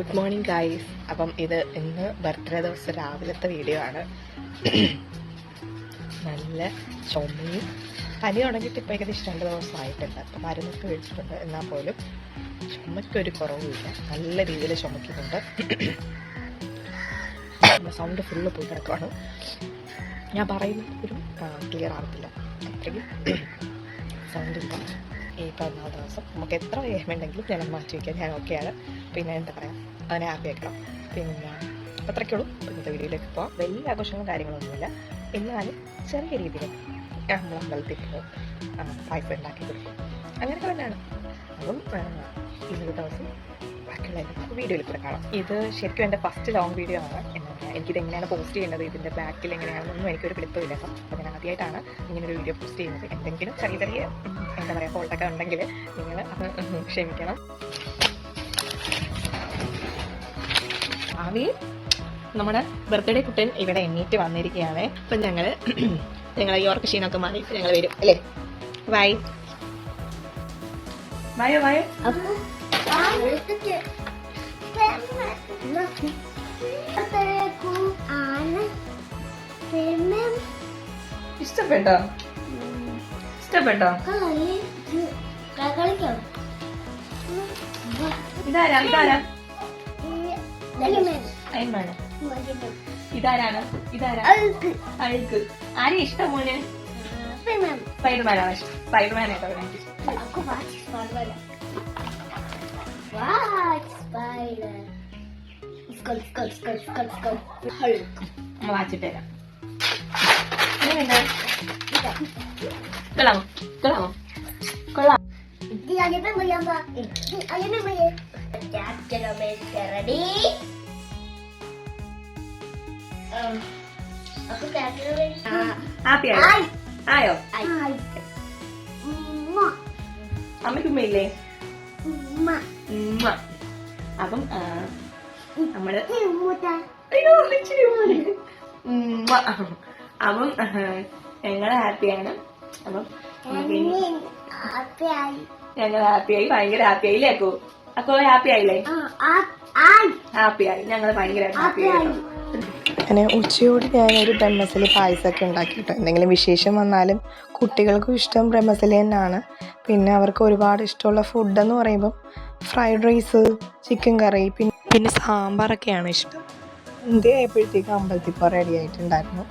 Good morning guys. അപ്പം ഇത് ഇന്ന് ബർത്ത്ഡേ ദിവസം രാവിലത്തെ വീഡിയോ ആണ്. നല്ല ചുമയും പനി തുടങ്ങിയിട്ട് ഇപ്പോൾ ഏകദേശം 2 ദിവസമായിട്ടുണ്ട്. അപ്പം മരുന്നൊക്കെ കഴിച്ചിട്ടുണ്ട്. എന്നാൽ പോലും ചുമയ്ക്കൊരു കുറവുമില്ല, നല്ല രീതിയിൽ ചുമക്കുന്നുണ്ട്. സൗണ്ട് ഫുള്ള് പോയി കിടക്കുകയാണ്. ഞാൻ പറയുന്നത് ഒരു ക്ലിയർ ആവത്തില്ല, അത്രയും സൗണ്ട് ഇല്ല. ഈ 14 ദിവസം നമുക്ക് എത്ര വേഗമുണ്ടെങ്കിലും ജലം മാറ്റി വയ്ക്കാൻ ഞാൻ ഓക്കെയാണ്. പിന്നെ എന്താ പറയുക, അതിനെ ഹാപ്പി ആക്കണം. പിന്നെ അത്രയ്ക്കുള്ളൂ. ഇന്നത്തെ വീഡിയോയിലേക്ക് പോകാം. വലിയ ആഘോഷങ്ങളും കാര്യങ്ങളൊന്നുമില്ല, എന്നാലും ചെറിയ രീതിയിൽ നമ്മൾ അമ്പലത്തിൽ പായസം ഉണ്ടാക്കി കൊടുക്കും, അങ്ങനെയൊക്കെ തന്നെയാണ്. അപ്പം ഇന്നത്തെ ദിവസം ബാക്കിയുള്ള വീഡിയോയിൽ കൂടെ കാണാം. ഇത് ശരിക്കും എൻ്റെ ഫസ്റ്റ് ലോങ് വീഡിയോ ആണ്. എനിക്കിത് എങ്ങനെയാണ് പോസ്റ്റ് ചെയ്യേണ്ടത്, ഇതിൻ്റെ ബാക്കിൽ എങ്ങനെയാണെന്നൊന്നും എനിക്കൊരു പിടുത്തമില്ല. അപ്പം ഞാൻ ആദ്യമായിട്ടാണ് ഇങ്ങനൊരു വീഡിയോ പോസ്റ്റ് ചെയ്യുന്നത്. എന്തെങ്കിലും ചെറിയ ചെറിയ എന്താ പറയുക ഫോൾട്ടൊക്കെ ഉണ്ടെങ്കിൽ നിങ്ങൾ ക്ഷമിക്കണം. ആവി നമ്മുടെ ബർത്ത്ഡേ കുട്ടൻ ഇവിടെ എണ്ണീറ്റ് വന്നിരിക്കുകയാണ്. അപ്പം ഞങ്ങൾ യോർക്ക് ക്ഷീണമൊക്കെ മാറി ഞങ്ങൾ വരും അല്ലേ. വായോ വായോ. ഇഷ്ടപ്പെട്ടോ? ഇതാരാണ്? അഴുക്ക്. ആരെ ഇഷ്ടം മോന്? സ്പൈഡർമാനാണ് ഇഷ്ടം. സ്പൈഡർമാനായിട്ടോ എനിക്ക് വാച്ചിട്ട് തരാം. കൊള്ളാമോ? കൊള്ളാമോ? കൊള്ളാം. ആയോ? അമ്മയ്ക്കുമ്മയില്ലേ? അപ്പം നമ്മള് അപ്പം ഞങ്ങള് ഹാപ്പിയാണ്. അപ്പം ഞങ്ങൾ ഹാപ്പിയായി, ഭയങ്കര ഹാപ്പിയായില്ലേ അക്കോ? അക്കോ ഹാപ്പി ആയില്ലേ? ഹാപ്പിയായി, ഞങ്ങൾ ഭയങ്കര ഹാപ്പിയായി. അങ്ങനെ ഉച്ചയോട് ഞാനൊരു ബ്രഹ്മസലി പായസമൊക്കെ ഉണ്ടാക്കിയിട്ട്, എന്തെങ്കിലും വിശേഷം വന്നാലും കുട്ടികൾക്കും ഇഷ്ടം ബ്രഹ്മസലി തന്നെയാണ്. പിന്നെ അവർക്ക് ഒരുപാട് ഇഷ്ടമുള്ള ഫുഡെന്ന് പറയുമ്പം ഫ്രൈഡ് റൈസ്, ചിക്കൻ കറി, പിന്നെ സാമ്പാറൊക്കെയാണ് ഇഷ്ടം. ഇന്ത്യ ആയപ്പോഴത്തേക്ക് അമ്പലത്തിൽ ഇപ്പോൾ റെഡി ആയിട്ടുണ്ടായിരുന്നു.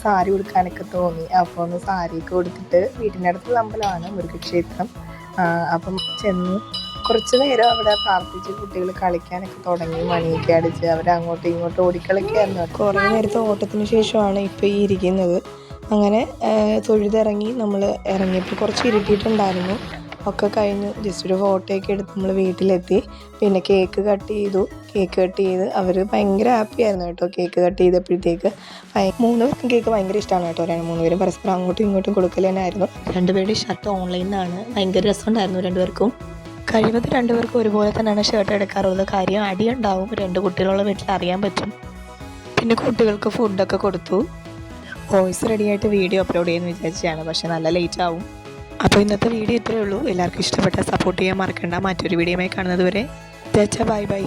സാരി ഉടുക്കാനൊക്കെ തോന്നി. അപ്പോൾ ഒന്ന് സാരിയൊക്കെ കൊടുത്തിട്ട്, വീട്ടിൻ്റെ അടുത്തുള്ള അമ്പലമാണ് മുരുകക്ഷേത്രം. അപ്പം ചെന്ന് കുറച്ച് നേരം അവിടെ പ്രാർത്ഥിച്ച് കുട്ടികൾ കളിക്കാനൊക്കെ തുടങ്ങി. മണിയൊക്കെ അടിച്ച് അവർ അങ്ങോട്ടും ഇങ്ങോട്ടും ഓടിക്കളിക്കായിരുന്നു. കുറേ നേരത്തെ ഓട്ടത്തിന് ശേഷമാണ് ഇപ്പോൾ ഈ ഇരിക്കുന്നത്. അങ്ങനെ തൊഴുതിറങ്ങി നമ്മൾ ഇറങ്ങിയപ്പോൾ കുറച്ച് ഇരുട്ടിയിട്ടുണ്ടായിരുന്നു. ഒക്കെ കഴിഞ്ഞ് ജസ്റ്റ് ഒരു ഫോട്ടോയൊക്കെ എടുത്ത് നമ്മൾ വീട്ടിലെത്തി. പിന്നെ കേക്ക് കട്ട് ചെയ്ത് അവർ ഭയങ്കര ഹാപ്പി ആയിരുന്നു കേട്ടോ. കേക്ക് കട്ട് ചെയ്തപ്പോഴത്തേക്ക് 3 പേർക്കും കേക്ക് ഭയങ്കര ഇഷ്ടമാണ് കേട്ടോ. 3 പേരും പരസ്പരം അങ്ങോട്ടും ഇങ്ങോട്ടും കൊടുക്കൽ തന്നെയായിരുന്നു. 2 പേരുടെ ഷർട്ട് ഓൺലൈനിൽ നിന്നാണ്. ഭയങ്കര രസമുണ്ടായിരുന്നു 2 പേർക്കും. കഴിവത് 2 പേർക്കും ഒരുപോലെ തന്നെയാണ് ഷർട്ട് എടുക്കാറുള്ളത്. കാര്യം അടിയുണ്ടാവും, 2 കുട്ടികളുള്ള വീട്ടിൽ അറിയാൻ പറ്റും. പിന്നെ കുട്ടികൾക്ക് ഫുഡൊക്കെ കൊടുത്തു. വോയിസ് റെഡിയായിട്ട് വീഡിയോ അപ്ലോഡ് ചെയ്യുമെന്ന് വിചാരിച്ചാണ്, പക്ഷെ നല്ല ലേറ്റ് ആവും. അപ്പോൾ ഇന്നത്തെ വീഡിയോ ഇത്രയേ ഉള്ളൂ. എല്ലാവർക്കും ഇഷ്ടപ്പെട്ടാൽ സപ്പോർട്ട് ചെയ്യാൻ മറക്കണ്ട. മറ്റൊരു വീഡിയോയുമായി കാണുന്നത് വരെ ബൈ ബൈ.